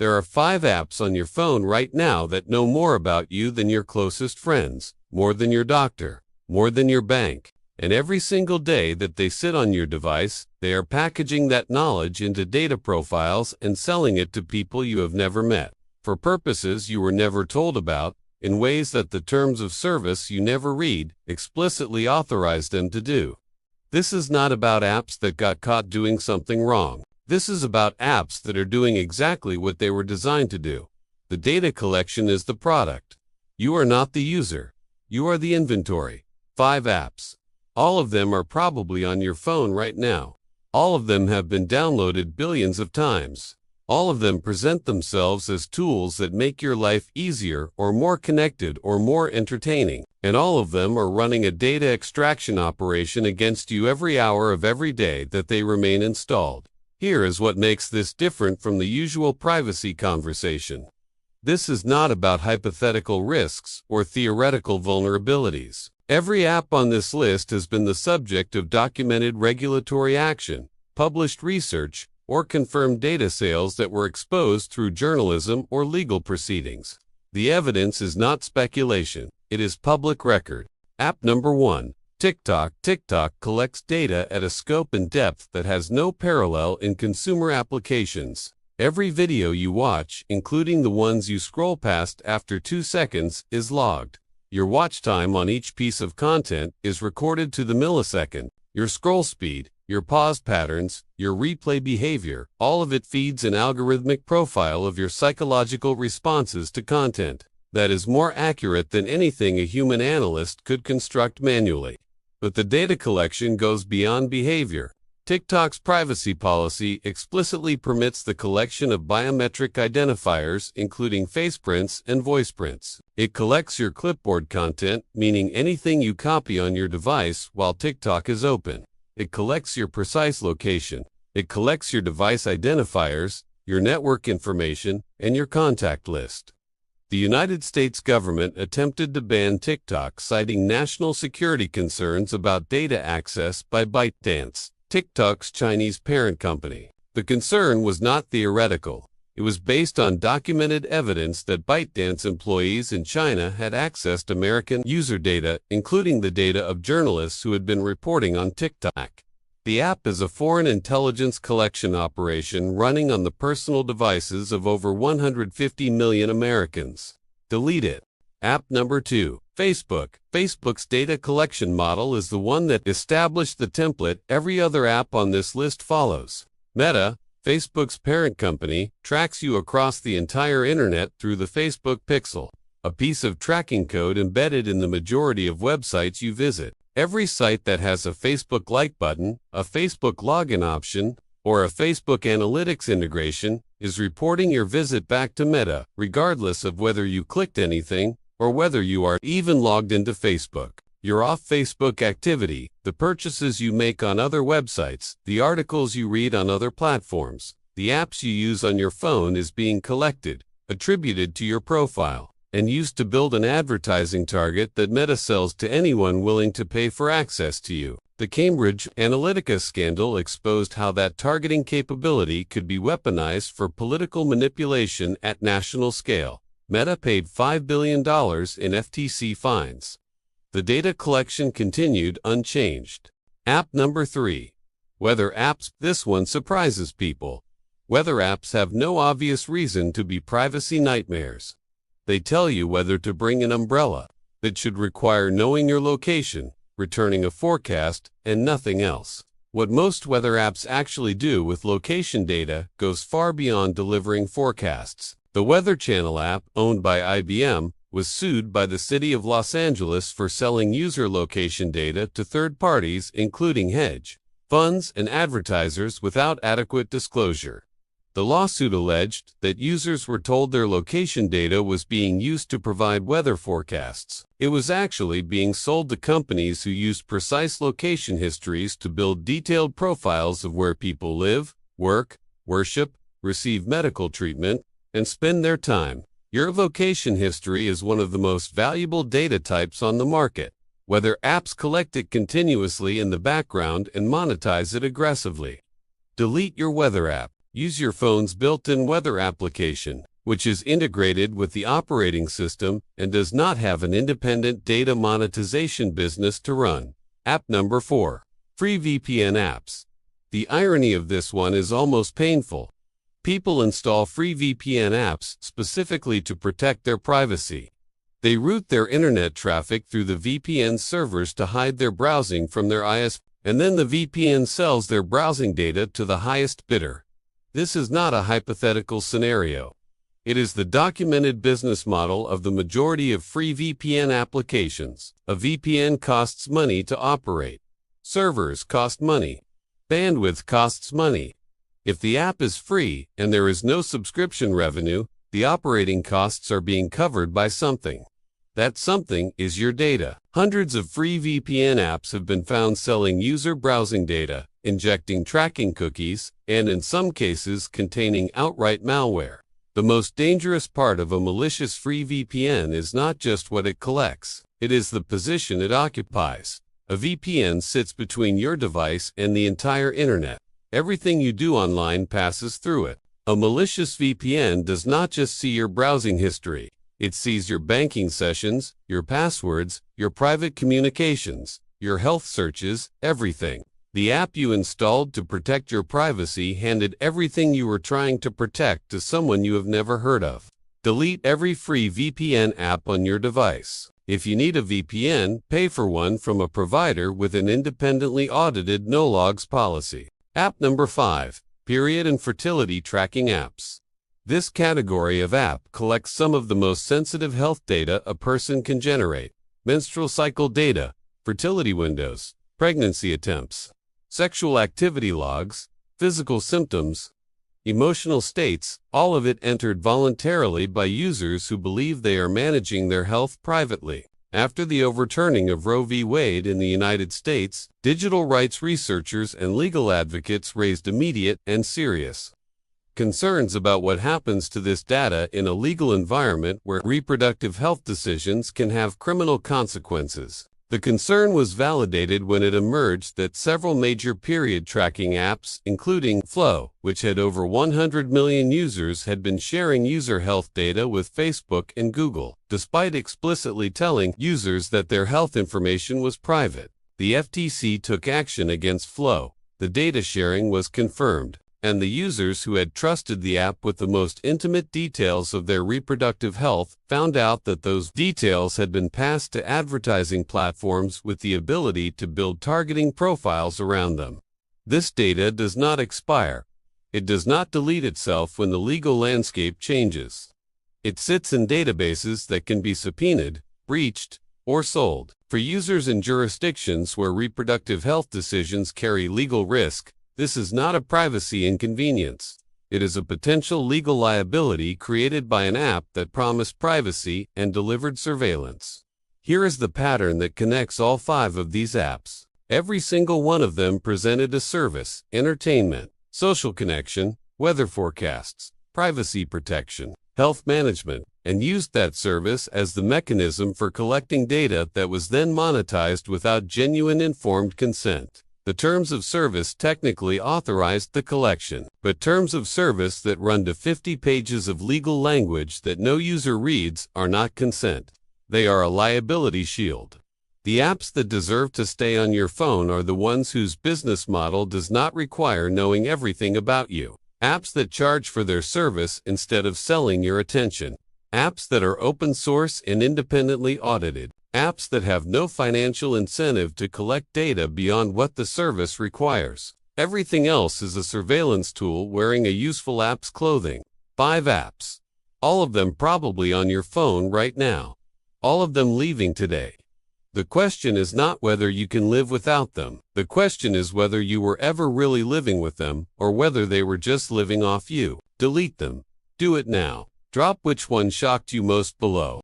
There are 5 apps on your phone right now that know more about you than your closest friends, more than your doctor, more than your bank. And every single day that they sit on your device, they are packaging that knowledge into data profiles and selling it to people you have never met, for purposes you were never told about, in ways that the terms of service you never read explicitly authorize them to do. This is not about apps that got caught doing something wrong. This is about apps that are doing exactly what they were designed to do. The data collection is the product. You are not the user. You are the inventory. 5 apps. All of them are probably on your phone right now. All of them have been downloaded billions of times. All of them present themselves as tools that make your life easier or more connected or more entertaining. And all of them are running a data extraction operation against you every hour of every day that they remain installed. Here is what makes this different from the usual privacy conversation. This is not about hypothetical risks or theoretical vulnerabilities. Every app on this list has been the subject of documented regulatory action, published research, or confirmed data sales that were exposed through journalism or legal proceedings. The evidence is not speculation. It is public record. App number 1. TikTok. TikTok collects data at a scope and depth that has no parallel in consumer applications. Every video you watch, including the ones you scroll past after 2 seconds, is logged. Your watch time on each piece of content is recorded to the millisecond. Your scroll speed, your pause patterns, your replay behavior, all of it feeds an algorithmic profile of your psychological responses to content that is more accurate than anything a human analyst could construct manually. But the data collection goes beyond behavior. TikTok's privacy policy explicitly permits the collection of biometric identifiers, including face prints and voice prints. It collects your clipboard content, meaning anything you copy on your device while TikTok is open. It collects your precise location. It collects your device identifiers, your network information, and your contact list. The United States government attempted to ban TikTok, citing national security concerns about data access by ByteDance, TikTok's Chinese parent company. The concern was not theoretical. It was based on documented evidence that ByteDance employees in China had accessed American user data, including the data of journalists who had been reporting on TikTok. The app is a foreign intelligence collection operation running on the personal devices of over 150 million Americans. Delete it. App number 2. Facebook. Facebook's data collection model is the one that established the template every other app on this list follows. Meta, Facebook's parent company, tracks you across the entire internet through the Facebook Pixel, a piece of tracking code embedded in the majority of websites you visit. Every site that has a Facebook like button, a Facebook login option, or a Facebook Analytics integration is reporting your visit back to Meta, regardless of whether you clicked anything or whether you are even logged into Facebook. Your off-Facebook activity, the purchases you make on other websites, the articles you read on other platforms, the apps you use on your phone is being collected, attributed to your profile, and used to build an advertising target that Meta sells to anyone willing to pay for access to you. The Cambridge Analytica scandal exposed how that targeting capability could be weaponized for political manipulation at national scale. Meta paid $5 billion in FTC fines. The data collection continued unchanged. App number 3. Weather apps. This one surprises people. Weather apps have no obvious reason to be privacy nightmares. They tell you whether to bring an umbrella. That should require knowing your location, returning a forecast, and nothing else. What most weather apps actually do with location data goes far beyond delivering forecasts. The Weather Channel app, owned by IBM, was sued by the city of Los Angeles for selling user location data to third parties, including hedge funds and advertisers, without adequate disclosure. The lawsuit alleged that users were told their location data was being used to provide weather forecasts. It was actually being sold to companies who used precise location histories to build detailed profiles of where people live, work, worship, receive medical treatment, and spend their time. Your location history is one of the most valuable data types on the market. Weather apps collect it continuously in the background and monetize it aggressively. Delete your weather app. Use your phone's built-in weather application, which is integrated with the operating system and does not have an independent data monetization business to run. App number 4. Free VPN apps. The irony of this one is almost painful. People install free VPN apps specifically to protect their privacy. They route their internet traffic through the VPN servers to hide their browsing from their ISP, and then the VPN sells their browsing data to the highest bidder. This is not a hypothetical scenario. It is the documented business model of the majority of free VPN applications. A VPN costs money to operate. Servers cost money. Bandwidth costs money. If the app is free and there is no subscription revenue, the operating costs are being covered by something. That something is your data. Hundreds of free VPN apps have been found selling user browsing data, injecting tracking cookies, and in some cases containing outright malware. The most dangerous part of a malicious free VPN is not just what it collects, it is the position it occupies. A VPN sits between your device and the entire internet. Everything you do online passes through it. A malicious VPN does not just see your browsing history. It sees your banking sessions, your passwords, your private communications, your health searches, everything. The app you installed to protect your privacy handed everything you were trying to protect to someone you have never heard of. Delete every free VPN app on your device. If you need a VPN, pay for one from a provider with an independently audited no-logs policy. App number 5. Period and fertility tracking apps. This category of app collects some of the most sensitive health data a person can generate. Menstrual cycle data, fertility windows, pregnancy attempts, sexual activity logs, physical symptoms, emotional states, all of it entered voluntarily by users who believe they are managing their health privately. After the overturning of Roe v. Wade in the United States, digital rights researchers and legal advocates raised immediate and serious concerns about what happens to this data in a legal environment where reproductive health decisions can have criminal consequences. The concern was validated when it emerged that several major period tracking apps, including Flow, which had over 100 million users, had been sharing user health data with Facebook and Google, despite explicitly telling users that their health information was private. The FTC took action against Flow. The data sharing was confirmed, and the users who had trusted the app with the most intimate details of their reproductive health found out that those details had been passed to advertising platforms with the ability to build targeting profiles around them. This data does not expire. It does not delete itself when the legal landscape changes. It sits in databases that can be subpoenaed, breached, or sold. For users in jurisdictions where reproductive health decisions carry legal risk, this is not a privacy inconvenience. It is a potential legal liability created by an app that promised privacy and delivered surveillance. Here is the pattern that connects all 5 of these apps. Every single one of them presented a service: entertainment, social connection, weather forecasts, privacy protection, health management, and used that service as the mechanism for collecting data that was then monetized without genuine informed consent. The terms of service technically authorized the collection, but terms of service that run to 50 pages of legal language that no user reads are not consent. They are a liability shield. The apps that deserve to stay on your phone are the ones whose business model does not require knowing everything about you. Apps that charge for their service instead of selling your attention. Apps that are open source and independently audited. Apps that have no financial incentive to collect data beyond what the service requires. Everything else is a surveillance tool wearing a useful app's clothing. 5 apps. All of them probably on your phone right now. All of them leaving today. The question is not whether you can live without them. The question is whether you were ever really living with them, or whether they were just living off you. Delete them. Do it now. Drop which one shocked you most below.